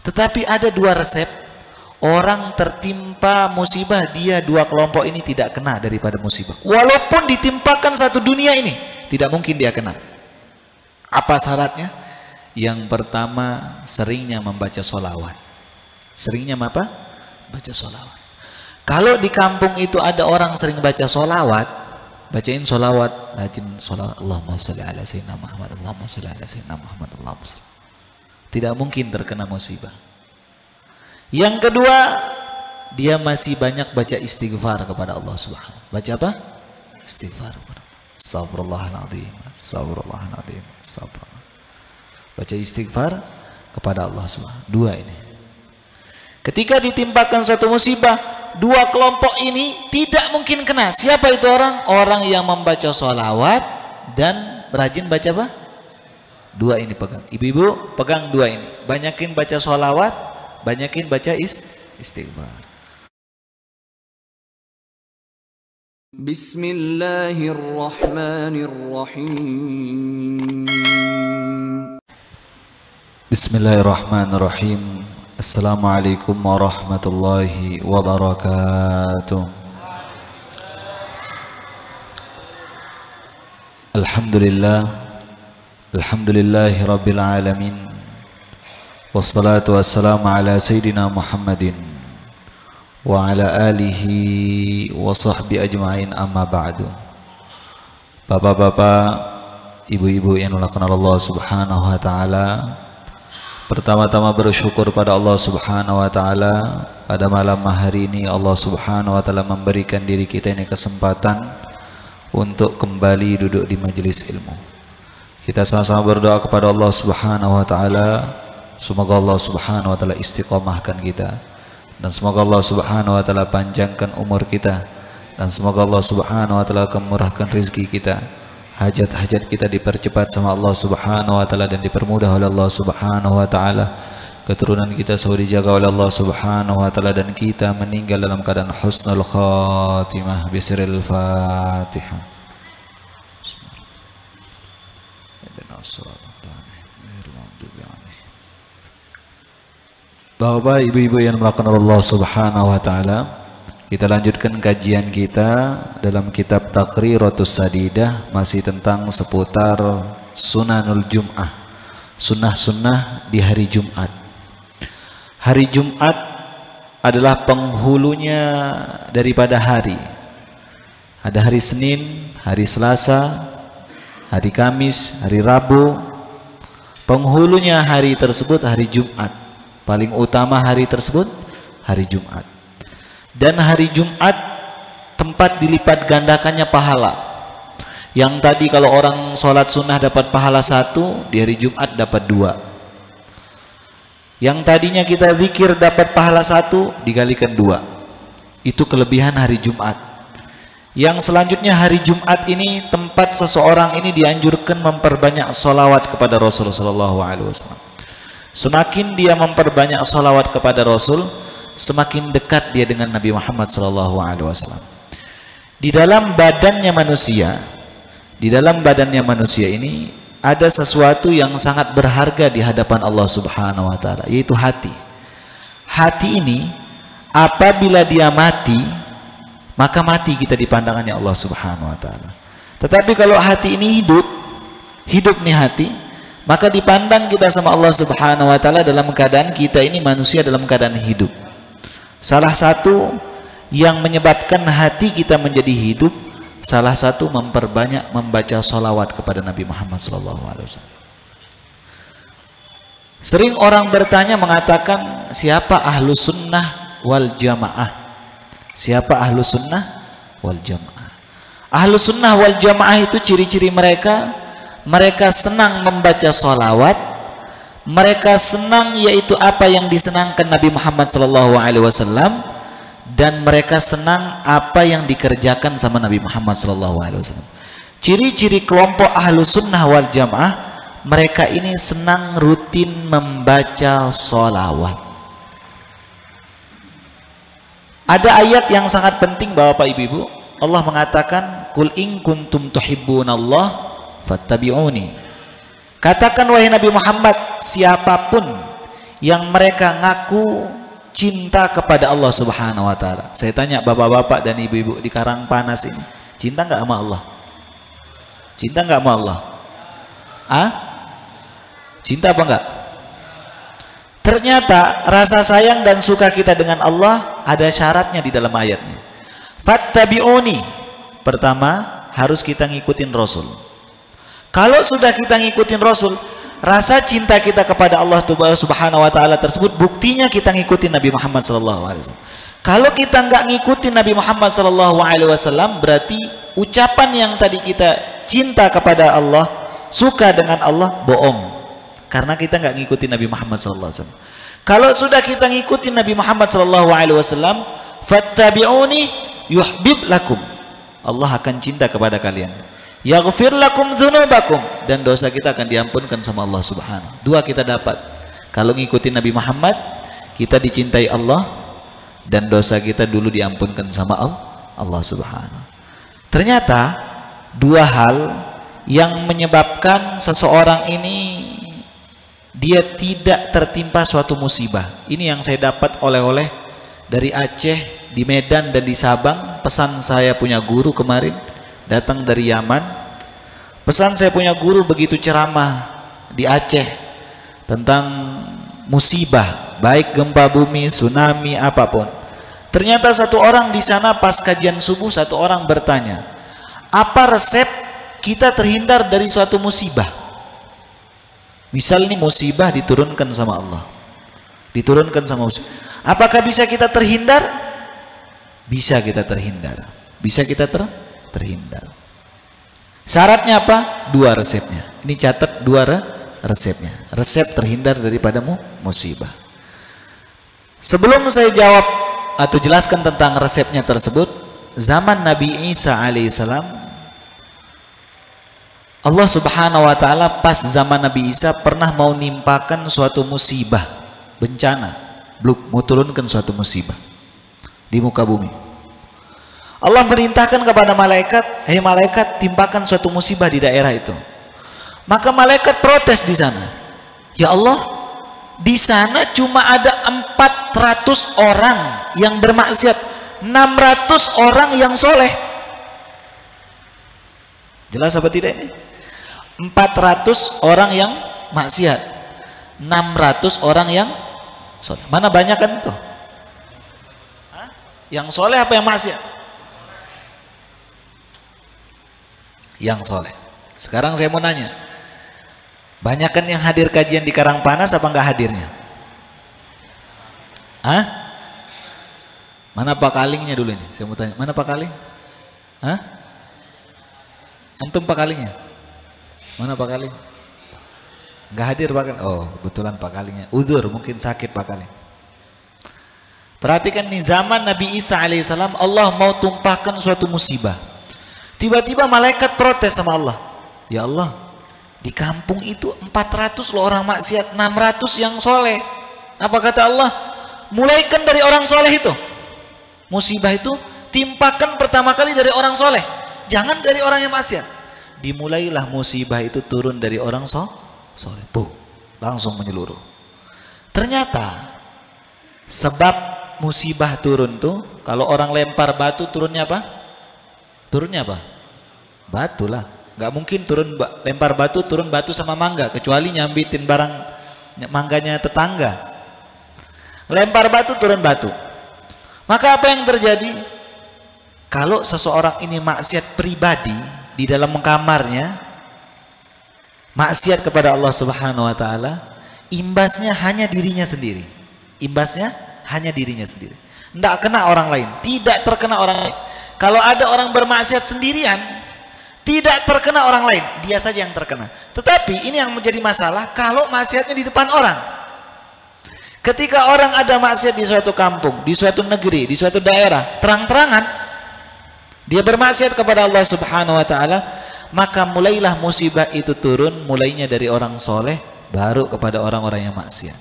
Tetapi ada dua resep, orang tertimpa musibah, dia dua kelompok ini tidak kena daripada musibah. Walaupun ditimpakan satu dunia ini, tidak mungkin dia kena. Apa syaratnya? Yang pertama, seringnya membaca sholawat. Seringnya apa? Baca sholawat. Kalau di kampung itu ada orang sering baca sholawat, bacain sholawat, rajin sholawat, Allahumma sholli ala sayyidina Muhammad, Allahumma sholli ala sayyidina Muhammad, Allahumma sholli. Tidak mungkin terkena musibah. Yang kedua, dia masih banyak baca istighfar kepada Allah Subhanahu. Baca apa? Istighfar kepada Allah. Astagfirullahaladzim, astagfirullahaladzim, astagfirullah. Baca istighfar kepada Allah Subhanahu. Dua ini. Ketika ditimpakan satu musibah, dua kelompok ini tidak mungkin kena. Siapa itu orang? Orang yang membaca sholawat dan rajin baca apa? Dua ini pegang. Ibu-ibu pegang dua ini. Banyakin baca sholawat, banyakin baca istighfar. Bismillahirrahmanirrahim. Bismillahirrahmanirrahim. Assalamualaikum warahmatullahi wabarakatuh. Alhamdulillah, alhamdulillahi rabbil alamin. Wassalatu wassalamu ala sayyidina Muhammadin wa ala alihi wa sahbihi ajma'in, amma ba'du. Bapak-bapak, ibu-ibu yang dimuliakan Allah Subhanahu wa taala, pertama-tama bersyukur pada Allah Subhanahu wa taala, pada malam hari ini Allah Subhanahu wa taala memberikan diri kita ini kesempatan untuk kembali duduk di majelis ilmu. Kita sama-sama berdoa kepada Allah Subhanahu wa taala, semoga Allah Subhanahu wa taala istiqomahkan kita, dan semoga Allah Subhanahu wa taala panjangkan umur kita, dan semoga Allah Subhanahu wa taala akan murahkan rezeki kita. Hajat-hajat kita dipercepat sama Allah Subhanahu wa taala dan dipermudah oleh Allah Subhanahu wa taala. Keturunan kita selalu dijaga oleh Allah Subhanahu wa taala dan kita meninggal dalam keadaan husnul khatimah. Bismillahil Fatihah. Bapak, ibu-ibu yang dimuliakan Allah Subhanahu wa taala, kita lanjutkan kajian kita dalam kitab Taqriratus Sadidah, masih tentang seputar Sunanul Jum'ah, sunnah-sunnah di hari Jumat. Hari Jumat adalah penghulunya daripada hari. Ada hari Senin, hari Selasa, hari Kamis, hari Rabu. Penghulunya hari tersebut hari Jumat. Paling utama hari tersebut hari Jumat. Dan hari Jumat tempat dilipat gandakannya pahala. Yang tadi kalau orang sholat sunnah dapat pahala 1, di hari Jumat dapat 2. Yang tadinya kita zikir dapat pahala 1, dikalikan 2. Itu kelebihan hari Jumat. Yang selanjutnya hari Jumat ini tempat seseorang ini dianjurkan memperbanyak sholawat kepada Rasulullah SAW. Semakin dia memperbanyak sholawat kepada Rasul, semakin dekat dia dengan Nabi Muhammad SAW. Di dalam badannya manusia ini ada sesuatu yang sangat berharga di hadapan Allah Subhanahu wa taala, yaitu hati. Hati ini apabila dia mati, maka mati kita di pandangannya Allah Subhanahu wa taala. Tetapi kalau hati ini hidup nih hati, maka dipandang kita sama Allah Subhanahu wa taala dalam keadaan kita ini manusia dalam keadaan hidup. Salah satu yang menyebabkan hati kita menjadi hidup, salah satu memperbanyak membaca sholawat kepada Nabi Muhammad SAW. Sering orang bertanya mengatakan, siapa ahlu sunnah wal jamaah? Siapa ahlu sunnah wal jamaah? Ahlu sunnah wal jamaah itu ciri-ciri mereka senang membaca sholawat, mereka senang yaitu apa yang disenangkan Nabi Muhammad SAW, dan mereka senang apa yang dikerjakan sama Nabi Muhammad SAW. Ciri-ciri kelompok ahlu sunnah wal jamaah, mereka ini senang rutin membaca sholawat. Ada ayat yang sangat penting Bapak Ibu. Allah mengatakan, Qul in kuntum tuhibbunallah fattabi'uni. Katakan wahai Nabi Muhammad, siapapun yang mereka ngaku cinta kepada Allah Subhanahu wa taala. Saya tanya bapak-bapak dan ibu-ibu di Karangpanas ini, cinta nggak sama Allah? Cinta nggak sama Allah? Ah? Cinta apa enggak? Ternyata rasa sayang dan suka kita dengan Allah ada syaratnya di dalam ayatnya. Fattabi'uni. Pertama, harus kita ngikutin Rasul. Kalau sudah kita ngikutin Rasul, rasa cinta kita kepada Allah Subhanahu wa taala tersebut buktinya kita ngikutin Nabi Muhammad sallallahu alaihi wasallam. Kalau kita nggak ngikutin Nabi Muhammad sallallahu alaihi wasallam, berarti ucapan yang tadi kita cinta kepada Allah, suka dengan Allah, bohong. Karena kita nggak ngikutin Nabi Muhammad SAW. Kalau sudah kita ngikutin Nabi Muhammad SAW, fattabi'uni yuhbib lakum. Allah akan cinta kepada kalian. Yaghfir lakum dzunubakum, dan dosa kita akan diampunkan sama Allah Subhanahu. Dua kita dapat. Kalau ngikutin Nabi Muhammad, kita dicintai Allah, dan dosa kita dulu diampunkan sama Allah Subhanahu. Ternyata dua hal yang menyebabkan seseorang ini dia tidak tertimpa suatu musibah. Ini yang saya dapat oleh-oleh dari Aceh, di Medan dan di Sabang. Pesan saya punya guru kemarin datang dari Yaman. Pesan saya punya guru begitu ceramah di Aceh tentang musibah, baik gempa bumi, tsunami, apapun. Ternyata satu orang di sana pas kajian subuh, satu orang bertanya, apa resep kita terhindar dari suatu musibah? Misal ini musibah diturunkan sama Allah, diturunkan sama musibah. Apakah bisa kita terhindar? Bisa kita terhindar. Bisa kita terhindar. Syaratnya apa? Dua resepnya. Ini catat dua resepnya. Resep terhindar daripada musibah. Sebelum saya jawab atau jelaskan tentang resepnya tersebut, zaman Nabi Isa alaihissalam, Allah Subhanahu wa taala pas zaman Nabi Isa pernah mau nimpakan suatu musibah, bencana, mau turunkan suatu musibah di muka bumi. Allah merintahkan kepada malaikat, "Hei malaikat, timpakan suatu musibah di daerah itu." Maka malaikat protes di sana. "Ya Allah, di sana cuma ada 400 orang yang bermaksiat, 600 orang yang soleh." Jelas apa tidak ini? 400 orang yang maksiat, 600 orang yang soleh. Mana banyak kan itu? Yang soleh apa yang maksiat? Yang soleh. Sekarang saya mau nanya, banyak kan yang hadir kajian di Karangpanas apa enggak hadirnya? Hah? Mana Pak Kalingnya dulu ini? Saya mau tanya, mana Pak Kaling? Hah? Antum Pak Kalingnya? Mana Pak Kaling? Enggak hadir Pak Kaling? Oh, kebetulan Pak Kalingnya uzur, mungkin sakit Pak Kaling. Perhatikan nih, zaman Nabi Isa alaihissalam Allah mau tumpahkan suatu musibah. Tiba-tiba malaikat protes sama Allah. "Ya Allah, di kampung itu 400 loh orang maksiat, 600 yang soleh." Apa kata Allah? "Mulaikan dari orang soleh itu. Musibah itu timpakan pertama kali dari orang soleh, jangan dari orang yang maksiat." Dimulailah musibah itu turun dari orang soleh. Langsung menyeluruh. Ternyata sebab musibah turun tuh, kalau orang lempar batu turunnya apa? Turunnya apa? Batu lah. Gak mungkin lempar batu turun batu sama mangga, kecuali nyambitin barang mangganya tetangga. Lempar batu turun batu. Maka apa yang terjadi? Kalau seseorang ini maksiat pribadi di dalam kamarnya, maksiat kepada Allah Subhanahu wa taala, imbasnya hanya dirinya sendiri. Imbasnya hanya dirinya sendiri. Tidak kena orang lain, tidak terkena orang lain. Kalau ada orang bermaksiat sendirian, tidak terkena orang lain, dia saja yang terkena. Tetapi ini yang menjadi masalah kalau maksiatnya di depan orang. Ketika orang ada maksiat di suatu kampung, di suatu negeri, di suatu daerah, terang-terangan dia bermaksiat kepada Allah Subhanahu wa taala, maka mulailah musibah itu turun, mulainya dari orang soleh, baru kepada orang-orang yang maksiat.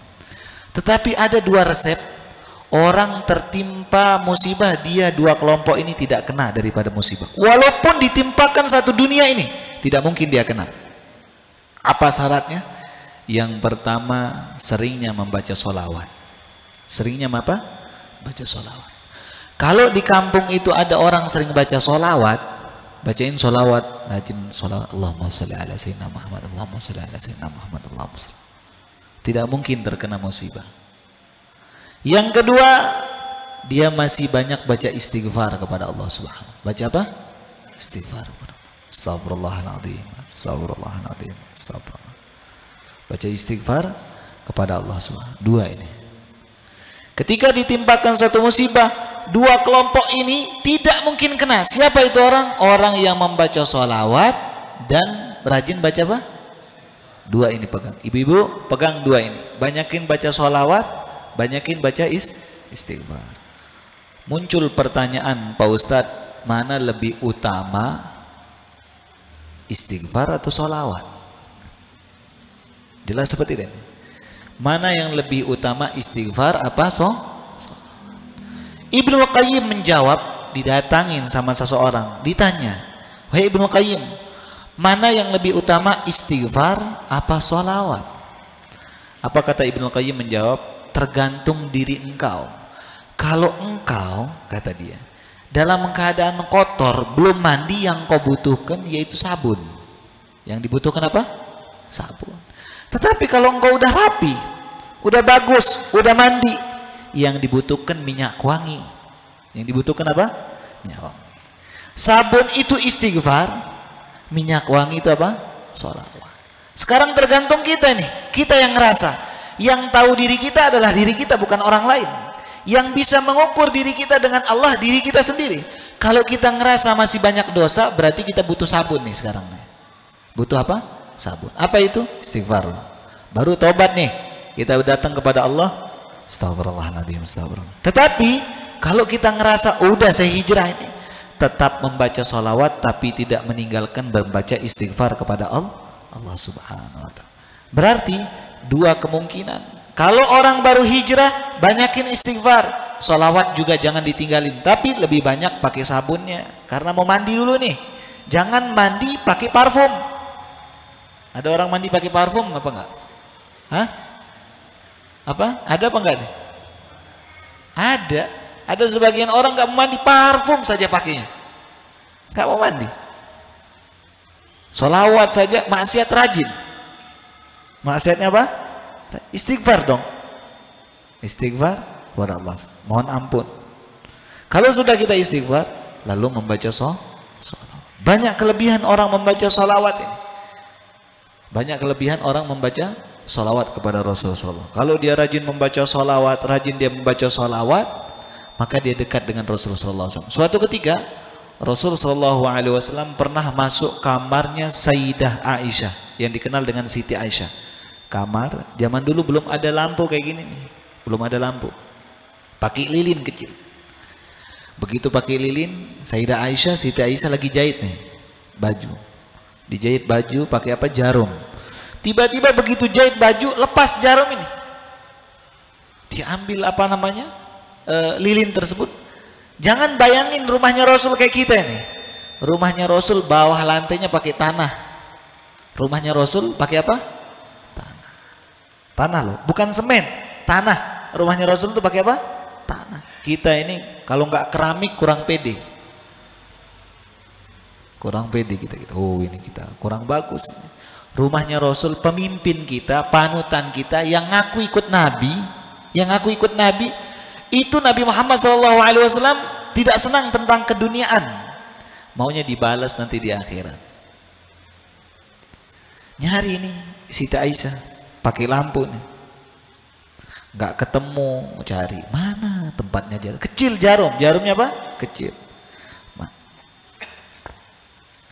Tetapi ada dua resep. Orang tertimpa musibah, dia dua kelompok ini tidak kena daripada musibah. Walaupun ditimpakan satu dunia ini, tidak mungkin dia kena. Apa syaratnya? Yang pertama, seringnya membaca sholawat. Seringnya apa? Baca sholawat. Kalau di kampung itu ada orang sering baca sholawat, bacain sholawat, rajin sholawat, Allahumma sholli ala sayyidina Muhammad, Allahumma sholli ala sayyidina Muhammad, Allahumma sholli. Tidak mungkin terkena musibah. Yang kedua, dia masih banyak baca istighfar kepada Allah Subhanahu. Baca apa? Istighfar. Astagfirullahaladzim, astagfirullahaladzim, astagfirullah. Baca istighfar kepada Allah Subhanahu. Dua ini. Ketika ditimpakan suatu musibah, dua kelompok ini tidak mungkin kena. Siapa itu orang? Orang yang membaca sholawat dan rajin baca apa? Dua ini pegang. Ibu-ibu pegang dua ini. Banyakin baca sholawat, banyakin baca istighfar. Muncul pertanyaan, Pak Ustadz, mana lebih utama, istighfar atau sholawat? Jelas seperti ini. Mana yang lebih utama, istighfar apa Ibnu Qayyim menjawab, didatangin sama seseorang, ditanya, "Wahai Ibnu Qayyim, mana yang lebih utama, istighfar apa sholawat?" Apa kata Ibnu Qayyim menjawab? Tergantung diri engkau. Kalau engkau, kata dia, dalam keadaan kotor, belum mandi, yang kau butuhkan yaitu sabun. Yang dibutuhkan apa? Sabun. Tetapi kalau engkau udah rapi, udah bagus, udah mandi, yang dibutuhkan minyak wangi. Yang dibutuhkan apa? Minyak wangi. Sabun itu istighfar, minyak wangi itu apa? Sholawat. Sekarang tergantung kita nih, kita yang ngerasa. Yang tahu diri kita adalah diri kita, bukan orang lain. Yang bisa mengukur diri kita dengan Allah, diri kita sendiri. Kalau kita ngerasa masih banyak dosa, berarti kita butuh sabun nih sekarang nih. Butuh apa? Sabun. Apa itu? Istighfar. Baru tobat nih. Kita datang kepada Allah, astagfirullahaladzim, astagfirullah. Tetapi kalau kita ngerasa udah saya hijrah ini, tetap membaca sholawat tapi tidak meninggalkan membaca istighfar kepada Allah Subhanahu wa ta'ala. Berarti dua kemungkinan. Kalau orang baru hijrah, banyakin istighfar. Sholawat juga jangan ditinggalin, tapi lebih banyak pakai sabunnya. Karena mau mandi dulu nih. Jangan mandi pakai parfum. Ada orang mandi pakai parfum apa enggak? Hah? Apa? Ada apa enggak nih? Ada. Ada sebagian orang enggak mau mandi, parfum saja pakainya. Enggak mau mandi. Sholawat saja, maksiat rajin. Maksiatnya apa? Istighfar dong. Istighfar kepada Allah. Mohon ampun. Kalau sudah kita istighfar, lalu membaca sholawat. Banyak kelebihan orang membaca sholawat ini. Banyak kelebihan orang membaca sholawat kepada Rasulullah. Kalau dia rajin membaca sholawat, rajin dia membaca sholawat, maka dia dekat dengan Rasulullah SAW. Suatu ketika Rasulullah SAW pernah masuk kamarnya Sayyidah Aisyah, yang dikenal dengan Siti Aisyah. Kamar zaman dulu belum ada lampu kayak gini nih, belum ada lampu, pakai lilin kecil. Begitu pakai lilin, Sayyidah Aisyah, Siti Aisyah lagi jahit nih baju. Dijahit baju pakai apa? Jarum. Tiba-tiba begitu jahit baju, lepas jarum ini. Diambil apa namanya? Lilin tersebut. Jangan bayangin rumahnya Rasul kayak kita ini. Rumahnya Rasul bawah lantainya pakai tanah. Rumahnya Rasul pakai apa? Tanah. Tanah loh, bukan semen, tanah. Rumahnya Rasul itu pakai apa? Tanah. Kita ini kalau nggak keramik kurang pede. Kurang pede kita gitu. Oh, ini kita kurang bagus. Rumahnya Rasul, pemimpin kita, panutan kita, yang ngaku ikut Nabi, itu Nabi Muhammad SAW tidak senang tentang keduniaan, maunya dibalas nanti di akhirat. Nyari ini Siti Aisyah pakai lampu nih, nggak ketemu, cari mana tempatnya jarum, kecil jarumnya apa? Kecil.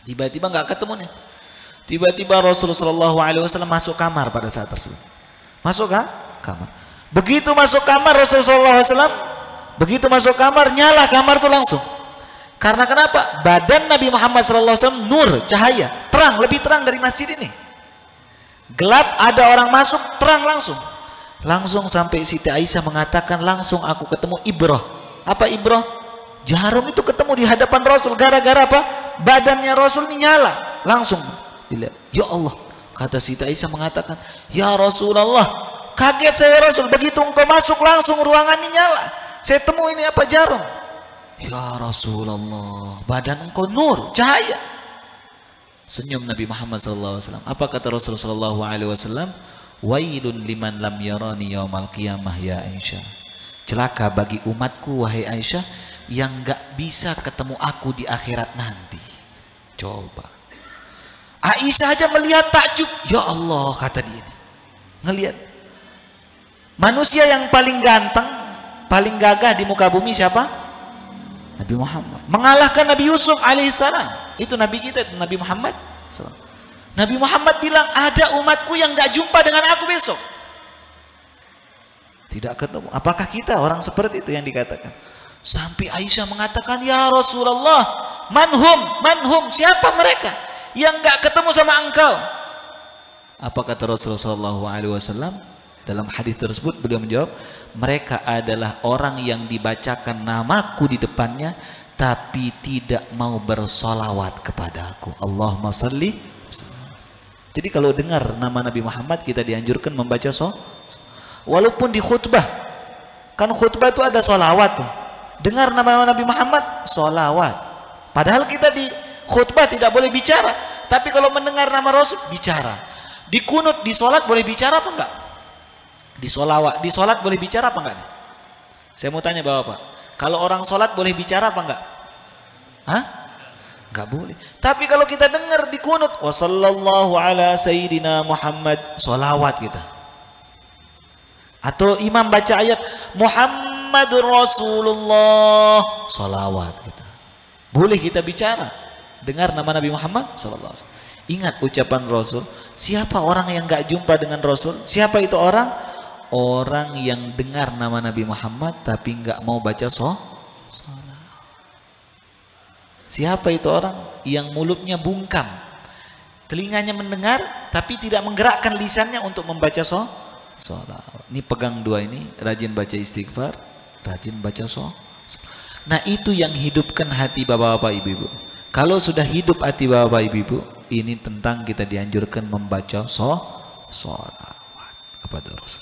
Tiba-tiba nggak ketemu nih. Tiba-tiba Rasulullah SAW masuk kamar pada saat tersebut. Masuk kamar. Begitu masuk kamar Rasulullah SAW, begitu masuk kamar nyala kamar tuh langsung. Karena kenapa? Badan Nabi Muhammad SAW nur, cahaya, terang, lebih terang dari masjid ini. Gelap ada orang masuk, terang langsung. Langsung sampai Siti Aisyah mengatakan, langsung aku ketemu ibrah. Apa ibrah? Jarum itu ketemu di hadapan Rasul. Gara-gara apa? Badannya Rasul ini nyala. Langsung dilihat, ya Allah, Kata Siti Aisyah mengatakan, ya Rasulullah, kaget saya Rasul, begitu engkau masuk langsung ruangan ini nyala. Saya temui ini apa, jarum. Ya Rasulullah, badan engkau nur, cahaya. Senyum Nabi Muhammad SAW. Apa kata Rasulullah SAW? Wailun liman lam yarani yaumal qiyamah ya Aisyah. Celaka bagi umatku wahai Aisyah yang gak bisa ketemu aku di akhirat nanti. Coba. Aisyah aja melihat takjub. Ya Allah, kata dia. Ngelihat. Manusia yang paling ganteng, paling gagah di muka bumi siapa? Nabi Muhammad. Mengalahkan Nabi Yusuf alaihissalam. Itu Nabi kita, Nabi Muhammad. Nabi Muhammad bilang, ada umatku yang gak jumpa dengan aku besok. Tidak ketemu. Apakah kita orang seperti itu yang dikatakan? Sampai Aisyah mengatakan, ya Rasulullah, manhum, siapa mereka yang gak ketemu sama engkau? Apa kata Rasulullah SAW? Dalam hadis tersebut beliau menjawab, mereka adalah orang yang dibacakan namaku di depannya tapi tidak mau bersolawat kepada aku. Allahumma salli. Jadi kalau dengar nama Nabi Muhammad, kita dianjurkan membaca walaupun di khutbah. Kan khutbah itu ada solawat tuh. Dengar nama Nabi Muhammad, solawat. Padahal kita di khutbah tidak boleh bicara, tapi kalau mendengar nama Rasul, bicara. Di kunut, di solat boleh bicara apa enggak? Di solat boleh bicara apa enggak? Saya mau tanya Bapak, kalau orang solat boleh bicara apa enggak? Hah? Enggak boleh. Tapi kalau kita dengar di kunut, wa sallallahu ala sayyidina Muhammad, solawat kita. Atau imam baca ayat Muhammadur Rasulullah, solawat kita. Boleh kita bicara, dengar nama Nabi Muhammad sallallahu alaihi wasallam. Ingat ucapan Rasul, siapa orang yang gak jumpa dengan Rasul? Siapa itu orang? Orang yang dengar nama Nabi Muhammad tapi gak mau baca solawat. Siapa itu orang? Yang mulutnya bungkam, telinganya mendengar tapi tidak menggerakkan lisannya untuk membaca solawat. Ini pegang dua ini, rajin baca istighfar, rajin baca solawat. Nah itu yang hidupkan hati bapak-bapak ibu-ibu. Kalau sudah hidup hati bapak ibu-ibu, ini tentang kita dianjurkan membaca solawat kepada Rasul.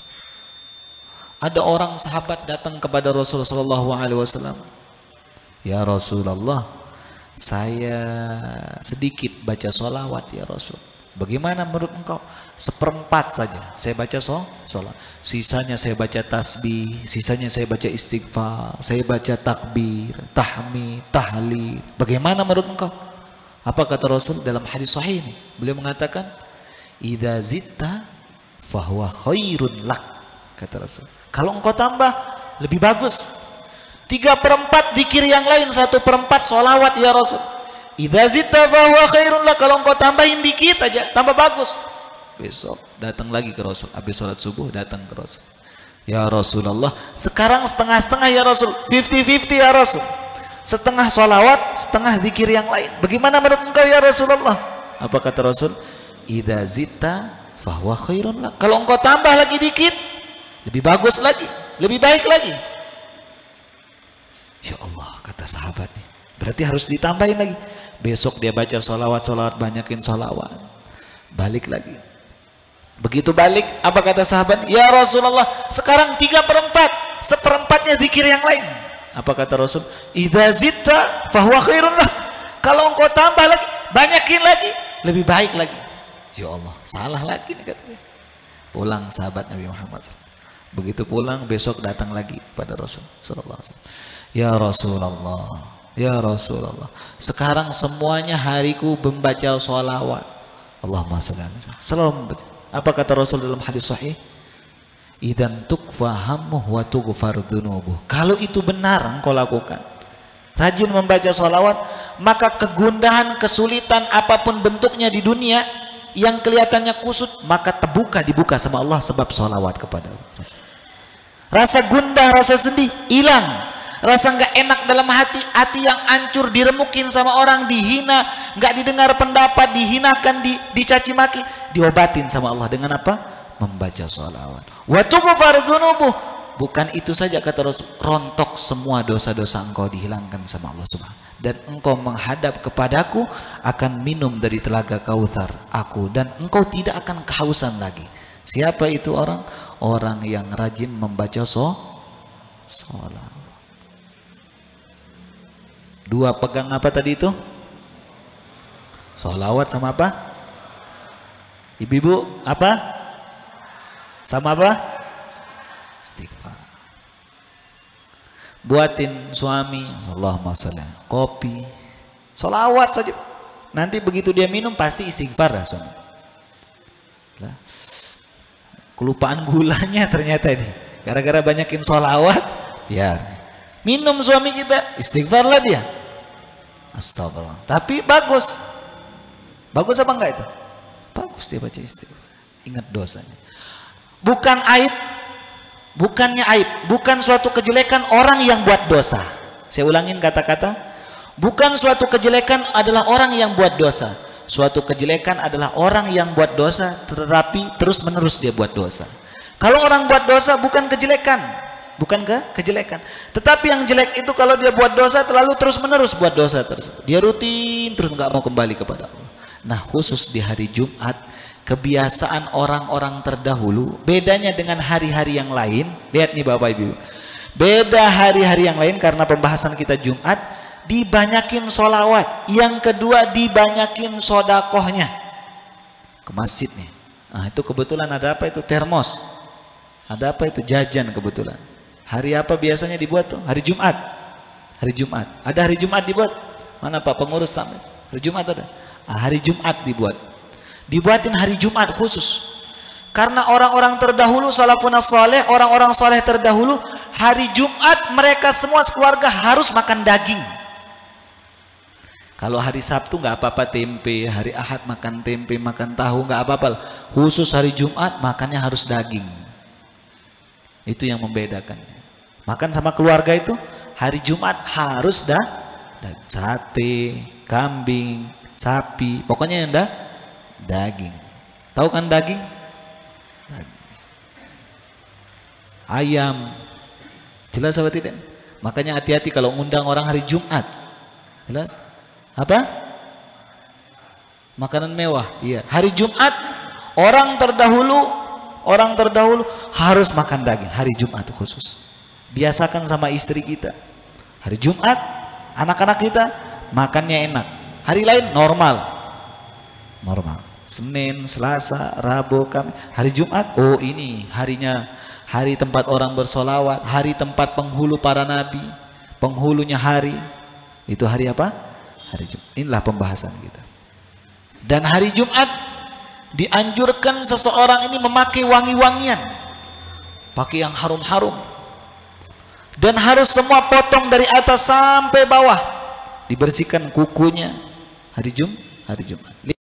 Ada orang sahabat datang kepada Rasulullah SAW. Ya Rasulullah, saya sedikit baca solawat ya Rasul. Bagaimana menurut engkau? 1/4 saja saya baca sholat. Sisanya saya baca tasbih, sisanya saya baca istighfar, saya baca takbir, tahmid, tahlil. Bagaimana menurut engkau? Apa kata Rasul dalam hadis sahih ini? Beliau mengatakan, idza zitta fahuwa khairun lak, kata Rasul. Kalau engkau tambah lebih bagus. 3/4 zikir yang lain, 1/4 solawat ya Rasul. Idza zitta fahuwa khairun lak, kalau engkau tambahin dikit aja tambah bagus. Besok datang lagi ke Rasul, habis sholat subuh datang ke Rasul. Ya Rasulullah, sekarang setengah-setengah ya Rasul, 50-50 ya Rasul. Setengah solawat, setengah zikir yang lain. Bagaimana menurut engkau ya Rasulullah? Apa kata Rasul? Idza zitta fahuwa khairun lak, kalau engkau tambah lagi dikit lebih bagus lagi, lebih baik lagi. Ya Allah, kata sahabat nih, berarti harus ditambahin lagi. Besok dia baca solawat, banyakin solawat. Balik lagi. Begitu balik, apa kata sahabat? Ya Rasulullah, sekarang 3/4, 1/4-nya zikir yang lain. Apa kata Rasul? Idza zitta fahuwa khairun lak, kalau engkau tambah lagi, banyakin lagi, lebih baik lagi. Ya Allah, salah lagi nih katanya. Pulang sahabat Nabi Muhammad. Begitu pulang, besok datang lagi pada Rasul sallallahu alaihi wasallam. Ya Rasulullah, ya Rasulullah, sekarang semuanya hariku membaca sholawat. Allahumma shalli alaihi wasallam. Selalu membaca. Apa kata Rasul dalam hadis sahih? Idzan tukfa hammuhu wa tughfar dzunubuh. Kalau itu benar engkau lakukan, rajin membaca sholawat, maka kegundahan, kesulitan apapun bentuknya di dunia yang kelihatannya kusut, maka dibuka sama Allah sebab sholawat kepada Allah. Rasa gundah, rasa sedih hilang. Rasa nggak enak dalam hati yang hancur, diremukin sama orang, dihina, nggak didengar pendapat, dihinakan, dicaci maki, diobatin sama Allah dengan apa? Membaca sholawat. Wa tughfar dzunubuh, bukan itu saja kata Rasul, rontok semua dosa-dosa engkau dihilangkan sama Allah Subhanahu. Dan engkau menghadap kepadaku akan minum dari telaga Kautsar aku, dan engkau tidak akan kehausan lagi. Siapa itu orang? Orang yang rajin membaca sholat. Dua pegang apa tadi itu? Sholawat sama apa? Ibu-ibu apa? Sama apa? Istighfar. Buatin suami, Allahumma sholli, kopi, sholawat saja. Nanti begitu dia minum pasti istighfar dah suami. Kelupaan gulanya ternyata ini. Gara-gara banyakin sholawat, biar minum suami kita, istighfarlah dia. Astagfirullah. Tapi bagus. Bagus apa enggak itu? Bagus dia baca istighfar. Ingat dosanya. Bukan aib. Bukannya aib, bukan suatu kejelekan orang yang buat dosa. Saya ulangin kata-kata. Bukan suatu kejelekan adalah orang yang buat dosa. Suatu kejelekan adalah orang yang buat dosa tetapi terus-menerus dia buat dosa. Kalau orang buat dosa bukan kejelekan, bukan kejelekan. Tetapi yang jelek itu kalau dia buat dosa terlalu terus-menerus buat dosa tersebut. Dia rutin terus nggak mau kembali kepada Allah. Nah, khusus di hari Jumat, kebiasaan orang-orang terdahulu bedanya dengan hari-hari yang lain. Lihat nih Bapak Ibu, beda hari-hari yang lain karena pembahasan kita Jumat, dibanyakin sholawat. Yang kedua dibanyakin sodakohnya ke masjid nih. Nah itu kebetulan ada apa itu? Termos. Ada apa itu? Jajan kebetulan. Hari apa biasanya dibuat tuh? Hari Jumat. Hari Jumat. Ada hari Jumat dibuat? Mana Pak pengurus tamir? Hari Jumat ada. Hari Jumat dibuatin hari Jumat khusus karena orang-orang terdahulu salafun saleh, orang-orang saleh terdahulu hari Jumat mereka semua sekeluarga harus makan daging. Kalau hari Sabtu nggak apa-apa tempe, hari Ahad makan tempe, makan tahu nggak apa-apa, khusus hari Jumat makannya harus daging. Itu yang membedakan. Makan sama keluarga itu hari Jumat harus sate, kambing, sapi, pokoknya yang daging. Tahu kan daging? Ayam. Jelas apa tidak? Makanya hati-hati kalau ngundang orang hari Jumat. Jelas? Apa? Makanan mewah. Iya. Hari Jumat orang terdahulu harus makan daging. Hari Jumat khusus. Biasakan sama istri kita. Hari Jumat anak-anak kita makannya enak. Hari lain normal. Senin, Selasa, Rabu, Kamis. Hari Jumat, oh ini harinya, hari tempat orang bersolawat, hari tempat penghulu para nabi, penghulunya hari. Itu hari apa? Hari Jumat. Inilah pembahasan kita. Dan hari Jumat dianjurkan seseorang ini memakai wangi-wangian, pakai yang harum-harum, dan harus semua potong dari atas sampai bawah, dibersihkan kukunya. Hari Jumat.